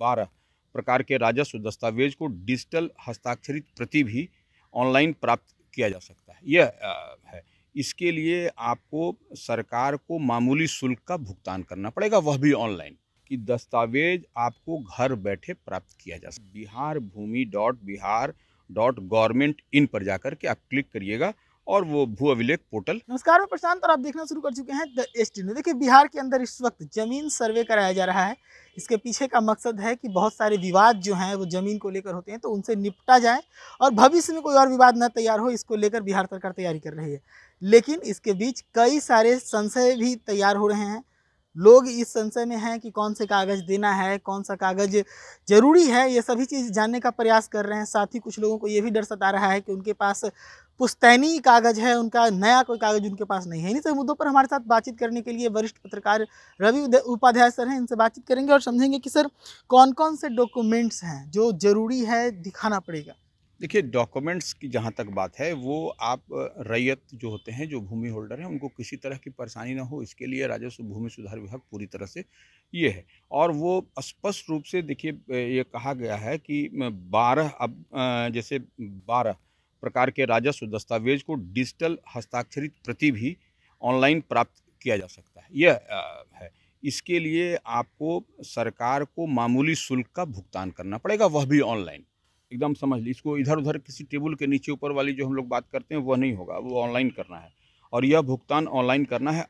12 प्रकार के राजस्व दस्तावेज को डिजिटल हस्ताक्षरित प्रति भी ऑनलाइन प्राप्त किया जा सकता है। यह है। इसके लिए आपको सरकार को मामूली शुल्क का भुगतान करना पड़ेगा, वह भी ऑनलाइन, कि दस्तावेज आपको घर बैठे प्राप्त किया जा सकता है। बिहार भूमि .बिहार.गवर्नमेंट इन पर जाकर के आप क्लिक करिएगा और वो भू अभिलेख पोर्टल। नमस्कार, मैं प्रशांत और आप देखना शुरू कर चुके हैं द एसटी न्यूज़। देखिए, बिहार के अंदर इस वक्त जमीन सर्वे कराया जा रहा है। इसके पीछे का मकसद है कि बहुत सारे विवाद जो हैं वो जमीन को लेकर होते हैं, तो उनसे निपटा जाए और भविष्य में कोई और विवाद न तैयार हो, इसको लेकर बिहार सरकार तैयारी कर रही है। लेकिन इसके बीच कई सारे संशय भी तैयार हो रहे हैं। लोग इस संशय में हैं कि कौन से कागज़ देना है, कौन सा कागज़ ज़रूरी है, ये सभी चीज़ जानने का प्रयास कर रहे हैं। साथ ही कुछ लोगों को ये भी डर सता रहा है कि उनके पास पुश्तैनी कागज़ है, उनका नया कोई कागज़ उनके पास नहीं है। इन्हीं सब मुद्दों पर हमारे साथ बातचीत करने के लिए वरिष्ठ पत्रकार रवि उपाध्याय सर हैं। इनसे बातचीत करेंगे और समझेंगे कि सर कौन-कौन से डॉक्यूमेंट्स हैं जो ज़रूरी है दिखाना पड़ेगा। देखिए, डॉक्यूमेंट्स की जहाँ तक बात है, वो आप रैयत जो होते हैं, जो भूमि होल्डर हैं, उनको किसी तरह की परेशानी ना हो, इसके लिए राजस्व भूमि सुधार विभाग पूरी तरह से ये है। और वो स्पष्ट रूप से देखिए, ये कहा गया है कि 12 जैसे 12 प्रकार के राजस्व दस्तावेज को डिजिटल हस्ताक्षरित प्रति भी ऑनलाइन प्राप्त किया जा सकता है। यह है। इसके लिए आपको सरकार को मामूली शुल्क का भुगतान करना पड़ेगा, वह भी ऑनलाइन। एकदम समझ ली, इसको इधर-उधर किसी टेबल के नीचे ऊपर वाली जो हम लोग बात करते हैं वह नहीं होगा, वो ऑनलाइन करना है और यह भुगतान ऑनलाइन करना है।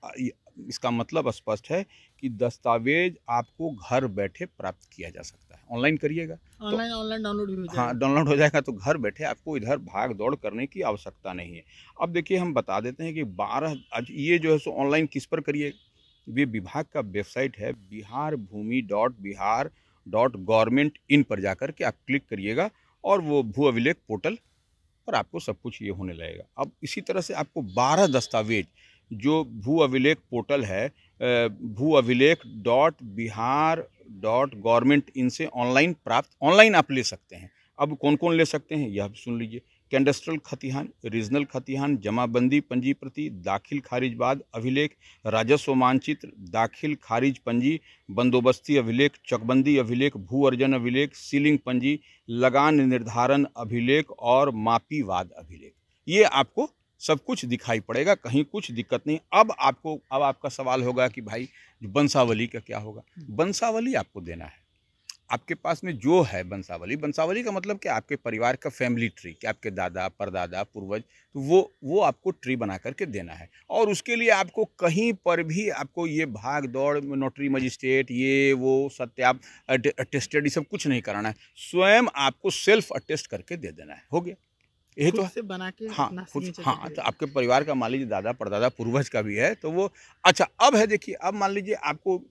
इसका मतलब स्पष्ट है कि दस्तावेज आपको घर बैठे प्राप्त किया जा सकता है। ऑनलाइन करिएगा, ऑनलाइन डाउनलोड भी हो जाएगा। हाँ, डाउनलोड हो जाएगा, तो घर बैठे आपको इधर भाग-दौड़ करने की आवश्यकता नहीं है। अब देखिए, हम बता देते हैं कि 12 आज ये जो है सो ऑनलाइन किस पर करिए। ये विभाग का वेबसाइट है, बिहार भूमि .बिहार.गवर्नमेंट इन पर जाकर के आप क्लिक करिएगा और वो भू अभिलेख पोर्टल पर आपको सब कुछ ये होने लगेगा। अब इसी तरह से आपको 12 दस्तावेज जो भू अभिलेख पोर्टल है, भू अभिलेख .बिहार.गवर्नमेंट इनसे ऑनलाइन आप ले सकते हैं। अब कौन-कौन ले सकते हैं, यह भी सुन लीजिए। कैडेस्ट्रल खतिहान, रीजनल खतिहान, जमाबंदी पंजी प्रति, दाखिल खारिज बाद अभिलेख, राजस्व मानचित्र, दाखिल खारिज पंजी, बंदोबस्ती अभिलेख, चकबंदी अभिलेख, भू अर्जन अभिलेख, सीलिंग पंजी, लगान निर्धारण अभिलेख और मापीवाद अभिलेख। ये आपको सब कुछ दिखाई पड़ेगा, कहीं कुछ दिक्कत नहीं। अब आपका सवाल होगा कि भाई वंशावली का क्या होगा? वंशावली आपको देना है। आपके पास में जो है वंशावली का मतलब क्या, आपके परिवार का फैमिली ट्री, कि आपके दादा परदादा पूर्वज, तो वो आपको ट्री बना करके देना है। और उसके लिए आपको कहीं पर भी आपको ये भाग दौड़, नोटरी मजिस्ट्रेट, ये वो अटेस्टेड, ये सब कुछ नहीं कराना है। स्वयं आपको सेल्फ अटेस्ट करके दे देना है, हो गया। यही तो से बना के हाँ, अपना खुद signature हाँ, करके तो आपके परिवार का मान लीजिए दादा परदादा पूर्वज का भी है, तो वो अच्छा। अब है, देखिए, अब मान लीजिए आपको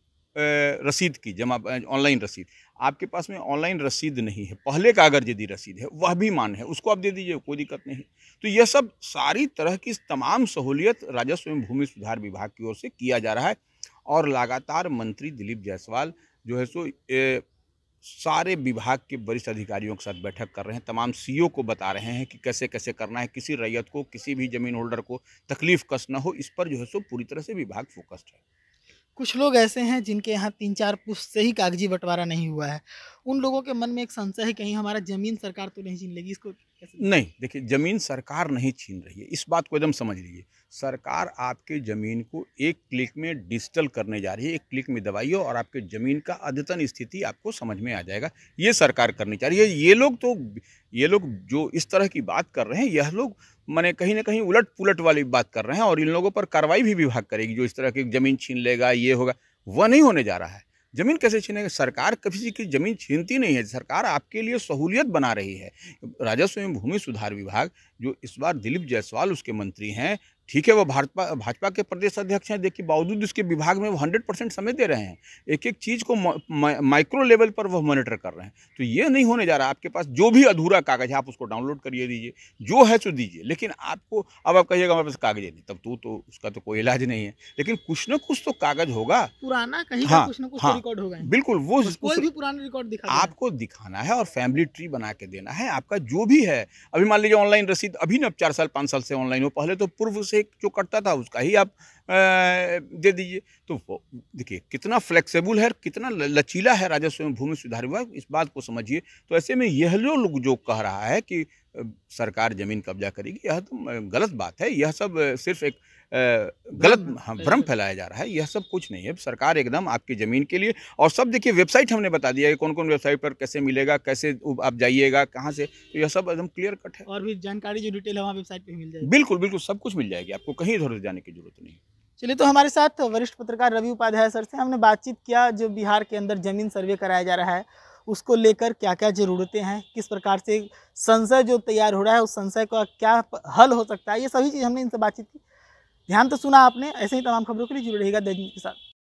रसीद की जमा, ऑनलाइन रसीद, आपके पास में ऑनलाइन रसीद नहीं है, पहले का अगर यदि रसीद है वह भी मान है, उसको आप दे दीजिए, कोई दिक्कत नहीं। तो यह सब सारी तरह की तमाम सहूलियत राजस्व एवं भूमि सुधार विभाग की ओर से किया जा रहा है। और लगातार मंत्री दिलीप जायसवाल जो है सो सारे विभाग के वरिष्ठ अधिकारियों के साथ बैठक कर रहे हैं, तमाम सीईओ को बता रहे हैं कि कैसे कैसे करना है, किसी रैयत को, किसी भी जमीन होल्डर को तकलीफ कष्ट न हो, इस पर जो है सो पूरी तरह से विभाग फोकस्ड है। कुछ लोग ऐसे हैं जिनके यहाँ 3-4 पुश्त से ही कागजी बंटवारा नहीं हुआ है। उन लोगों के मन में एक संशय है, कहीं हमारा ज़मीन सरकार तो नहीं छीन लेगी, इसको कैसे? नहीं, देखिए, ज़मीन सरकार नहीं छीन रही है, इस बात को एकदम समझ लीजिए। सरकार आपके ज़मीन को एक क्लिक में डिजिटल करने जा रही है। एक क्लिक में दबाइए और आपके ज़मीन का अद्यतन स्थिति आपको समझ में आ जाएगा। ये सरकार करनी चाह रही है। ये लोग जो इस तरह की बात कर रहे हैं, यह लोग माने कहीं न कहीं उलट-पुलट वाली बात कर रहे हैं और इन लोगों पर कार्रवाई भी विभाग करेगी, जो इस तरह की ज़मीन छीन लेगा, ये होगा। वह नहीं होने जा रहा है। ज़मीन कैसे छीनेगा? सरकार किसी की ज़मीन छीनती नहीं है, सरकार आपके लिए सहूलियत बना रही है। राजस्व एवं भूमि सुधार विभाग, जो इस बार दिलीप जायसवाल उसके मंत्री हैं, ठीक है, वो भाजपा के प्रदेश अध्यक्ष हैं, देखिए, बावजूद इसके विभाग में वो 100% समय दे रहे हैं। एक-एक चीज़ को माइक्रो लेवल पर वो मॉनिटर कर रहे हैं। तो ये नहीं होने जा रहा। आपके पास जो भी अधूरा कागज़ है, आप उसको डाउनलोड करिए दीजिए, जो है सो दीजिए। लेकिन आपको अब आप कहिएगा हमारे पास कागज़ नहीं, तब तो उसका तो कोई इलाज नहीं है। लेकिन कुछ न कुछ तो कागज़ होगा। पुराना कहीं का हाँ, कुछ ना कुछ तो हाँ, रिकॉर्ड होगा ही। बिल्कुल, वो बस कोई भी पुराना रिकॉर्ड दिखा दे। आपको दिखाना है और फैमिली ट्री बना के देना है, आपका जो भी है। अभी मान लीजिए ऑनलाइन रसीद, अभी ना 4 साल 5 साल से ऑनलाइन हो, पहले तो पूर्व से जो कटता था उसका ही आप दे दीजिए। तो वो देखिए कितना फ्लेक्सिबल है, कितना लचीला है राजस्व एवं भूमि सुधार विभाग, इस बात को समझिए। तो ऐसे में यह लोग जो कह रहा है कि सरकार ज़मीन कब्जा करेगी, यह तो गलत बात है। यह सब सिर्फ एक गलत भ्रम फैलाया जा रहा है। यह सब कुछ नहीं है। सरकार एकदम आपकी ज़मीन के लिए, और सब देखिए वेबसाइट हमने बता दिया है कौन-कौन वेबसाइट पर कैसे मिलेगा, कैसे आप जाइएगा, कहाँ से, तो यह सब एकदम क्लियर कट है। और भी जानकारी जो डिटेल है वहाँ वेबसाइट पे ही मिल जाएगी। बिल्कुल, बिल्कुल सब कुछ मिल जाएगी, आपको कहीं इधर-उधर जाने की ज़रूरत नहीं। चलिए, तो हमारे साथ वरिष्ठ पत्रकार रवि उपाध्याय सर से हमने बातचीत किया, जो बिहार के अंदर ज़मीन सर्वे कराया जा रहा है, उसको लेकर क्या-क्या ज़रूरतें हैं, किस प्रकार से संशय जो तैयार हो रहा है, उस संशय का क्या हल हो सकता है, ये सभी चीज़ हमने इनसे बातचीत की। ध्यान तो सुना आपने, ऐसे ही तमाम खबरों के लिए जुड़े रहिएगा दैनिक के साथ।